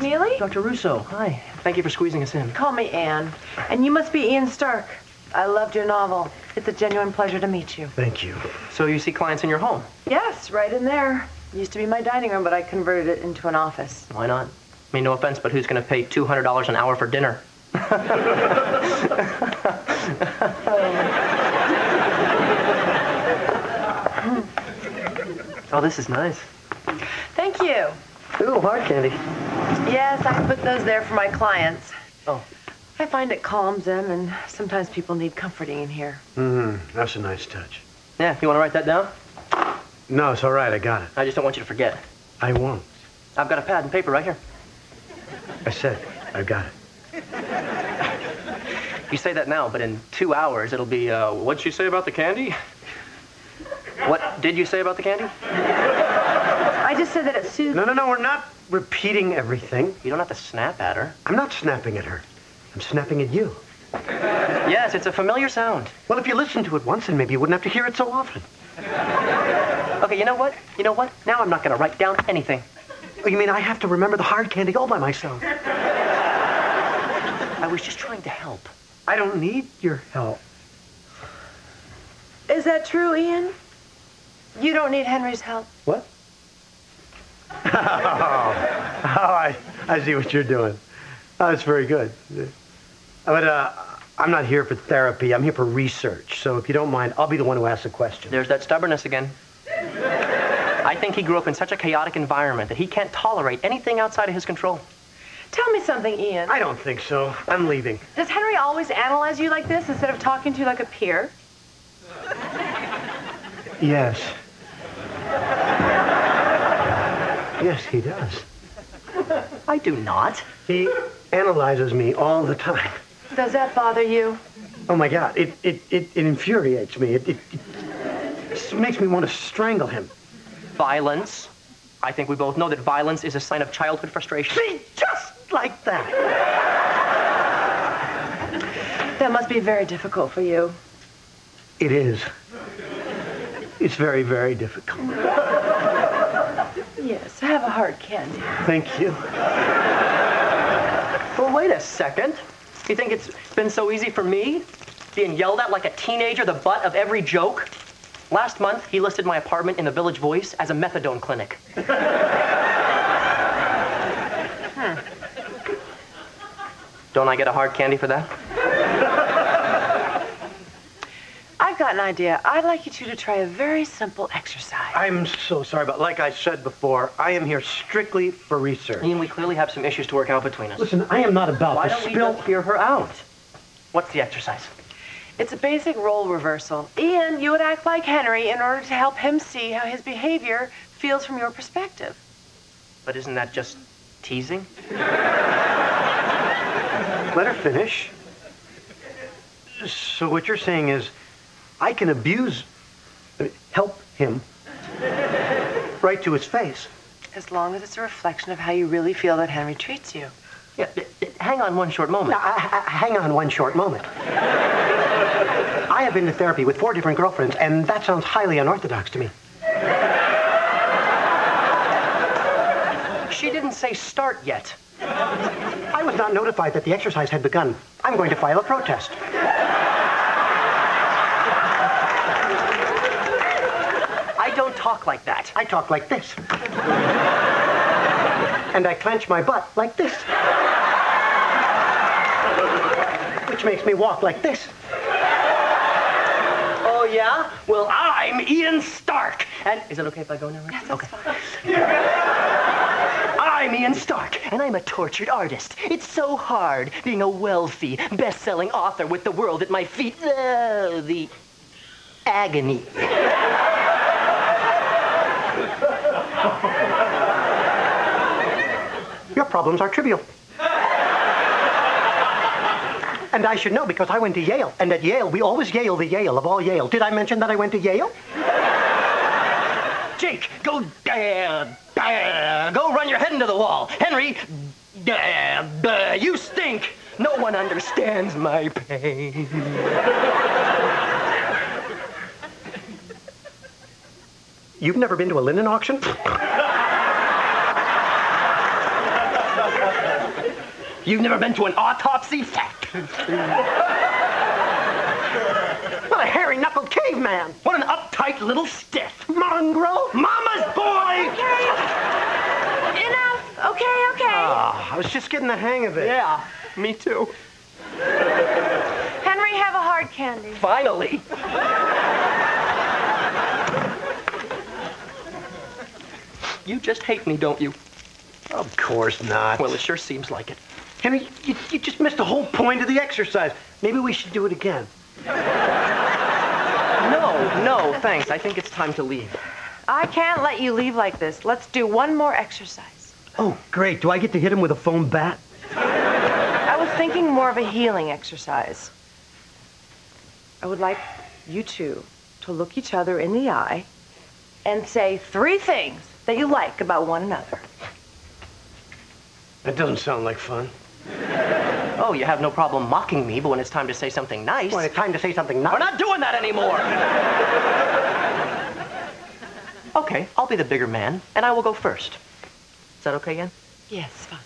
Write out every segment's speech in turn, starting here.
McNeely? Dr. Russo, hi. Thank you for squeezing us in. Call me Anne. And you must be Ian Stark. I loved your novel. It's a genuine pleasure to meet you. Thank you. So you see clients in your home? Yes, right in there. Used to be my dining room, but I converted it into an office. Why not? I mean, no offense, but who's going to pay $200 an hour for dinner? Oh, this is nice. Thank you. Ooh, hard candy. Yes, I put those there for my clients. Oh. I find it calms them, and sometimes people need comforting in here. That's a nice touch. Yeah, you want to write that down? No, it's all right. I got it. I just don't want you to forget. I won't. I've got a pad and paper right here. I said, I've got it. You say that now, but in 2 hours, it'll be, what'd she say about the candy? What did you say about the candy? I just said that it soothes. No, we're not repeating everything. You don't have to snap at her. I'm not snapping at her. I'm snapping at you. Yes, it's a familiar sound. Well, if you listened to it once, then maybe you wouldn't have to hear it so often. Okay, you know what? Now I'm not going to write down anything. Oh, you mean I have to remember the hard candy all by myself? I was just trying to help. I don't need your help. Is that true, Ian? You don't need Henry's help? What? I see what you're doing. Oh, that's very good. But I'm not here for therapy. I'm here for research. So if you don't mind, I'll be the one who asks the question. There's that stubbornness again. I think he grew up in such a chaotic environment that he can't tolerate anything outside of his control. Tell me something, Ian. I don't think so. I'm leaving. Does Henry always analyze you like this instead of talking to you like a peer? Yes. Yes, he does. I do not. He analyzes me all the time. Does that bother you? Oh, my God. It infuriates me. It makes me want to strangle him. Violence. I think we both know that violence is a sign of childhood frustration. See, just like that. That must be very difficult for you. It is. It's very, very difficult. Yes, have a hard candy. Thank you. Well, wait a second. You think it's been so easy for me? Being yelled at like a teenager, the butt of every joke? Last month, he listed my apartment in the Village Voice as a methadone clinic. Don't I get a hard candy for that? I've got an idea. I'd like you two to try a very simple exercise. I'm so sorry, but like I said before, I am here strictly for research. Ian, we clearly have some issues to work out between us. Listen, I am not about Why to don't we spill... just hear her out? What's the exercise? It's a basic role reversal. Ian, you would act like Henry in order to help him see how his behavior feels from your perspective. But isn't that just teasing? Let her finish. So what you're saying is, I can help him right to his face. As long as it's a reflection of how you really feel that Henry treats you. Yeah, hang on one short moment. Now, hang on one short moment. I have been to therapy with 4 different girlfriends, and that sounds highly unorthodox to me. She didn't say start yet. I was not notified that the exercise had begun. I'm going to file a protest. I don't talk like that. I talk like this. And I clench my butt like this. Which makes me walk like this. Oh, yeah? Well, I'm Ian Stark. And is it okay if I go now? Right? Yes, that's fine. I'm Ian Stark, and I'm a tortured artist. It's so hard being a wealthy, best-selling author with the world at my feet. The agony. Your problems are trivial. And I should know because I went to Yale. And at Yale, we always Yale the Yale of all Yale. Did I mention that I went to Yale? Jake, go run your head into the wall. Henry, you stink. No one understands my pain. You've never been to a linen auction? You've never been to an autopsy? What a hairy-knuckled caveman. What an uptight little stiff. Mongrel. Mama's boy! Okay. Enough. Okay. Oh, I was just getting the hang of it. Yeah, me too. Henry, have a hard candy. Finally. You just hate me, don't you? Of course not. Well, it sure seems like it. Henry, you just missed the whole point of the exercise. Maybe we should do it again. No, thanks. I think it's time to leave. I can't let you leave like this. Let's do one more exercise. Oh, great. Do I get to hit him with a foam bat? I was thinking more of a healing exercise. I would like you two to look each other in the eye and say 3 things that you like about one another. That doesn't sound like fun. Oh, you have no problem mocking me, but when it's time to say something nice... When it's time to say something nice... We're not doing that anymore! Okay, I'll be the bigger man, and I will go first. Is that okay, Ian? Yes, fine.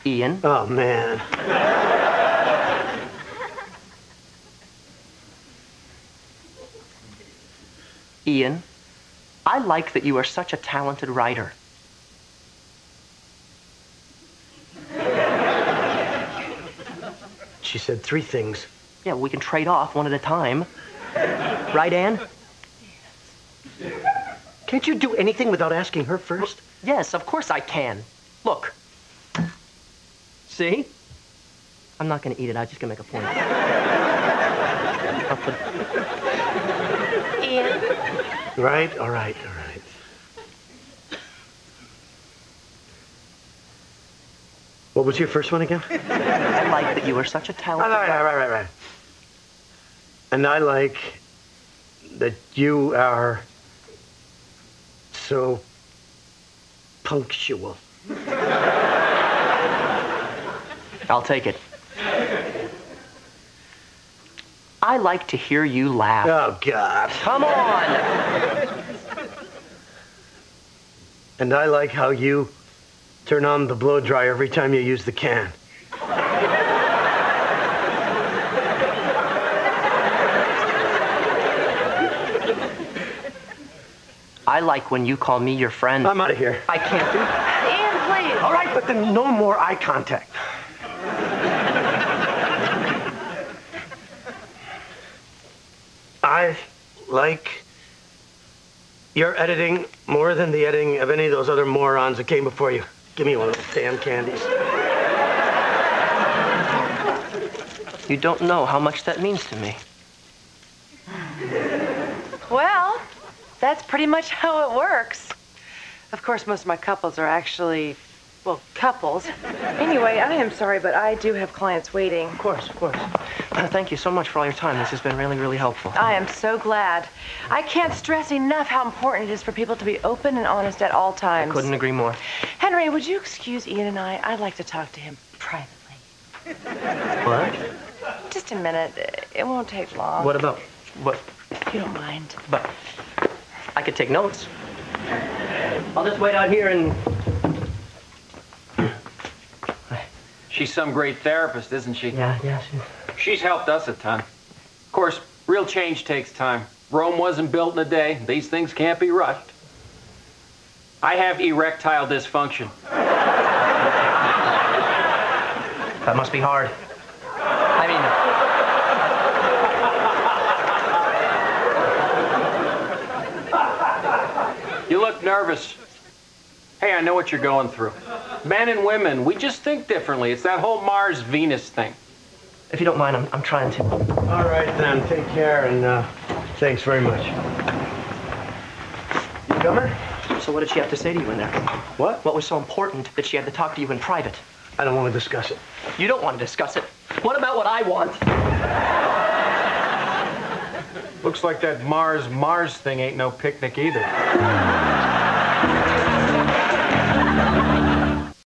Ian? Oh, man. Ian, I like that you are such a talented writer. She said 3 things. Yeah, we can trade off one at a time. Right, Anne? Can't you do anything without asking her first? Yes, of course I can. Look. See? I'm not going to eat it. I'm just going to make a point. Ian? Right, all right. What was your first one again? I like that you are such a talented... Right. And I like that you are so punctual. I'll take it. I like to hear you laugh. Oh, God. Come on! And I like how you turn on the blow dryer every time you use the can. I like when you call me your friend. I'm out of here. I can't do that. Ian, please. All right, but then no more eye contact. I like your editing more than the editing of any of those other morons that came before you. Give me one of those damn candies. You don't know how much that means to me. Well, that's pretty much how it works. Of course, most of my couples are actually, well, couples. Anyway, I am sorry, but I do have clients waiting. Of course. Thank you so much for all your time. This has been really, really helpful. I am so glad. I can't stress enough how important it is for people to be open and honest at all times. I couldn't agree more. Henry, would you excuse Ian and I? I'd like to talk to him privately. What? Just a minute. It won't take long. What about... What? If you don't mind. But I could take notes. I'll just wait out here and... She's some great therapist, isn't she? Yeah. She's helped us a ton. Of course, real change takes time. Rome wasn't built in a day. These things can't be rushed. I have erectile dysfunction. That must be hard. You look nervous. Hey, I know what you're going through. Men and women, we just think differently. It's that whole Mars-Venus thing. If you don't mind, I'm trying to. All right, then. Take care, and thanks very much. You coming? So what did she have to say to you in there? What? What was so important that she had to talk to you in private? I don't want to discuss it. You don't want to discuss it. What about what I want? Looks like that Mars thing ain't no picnic either.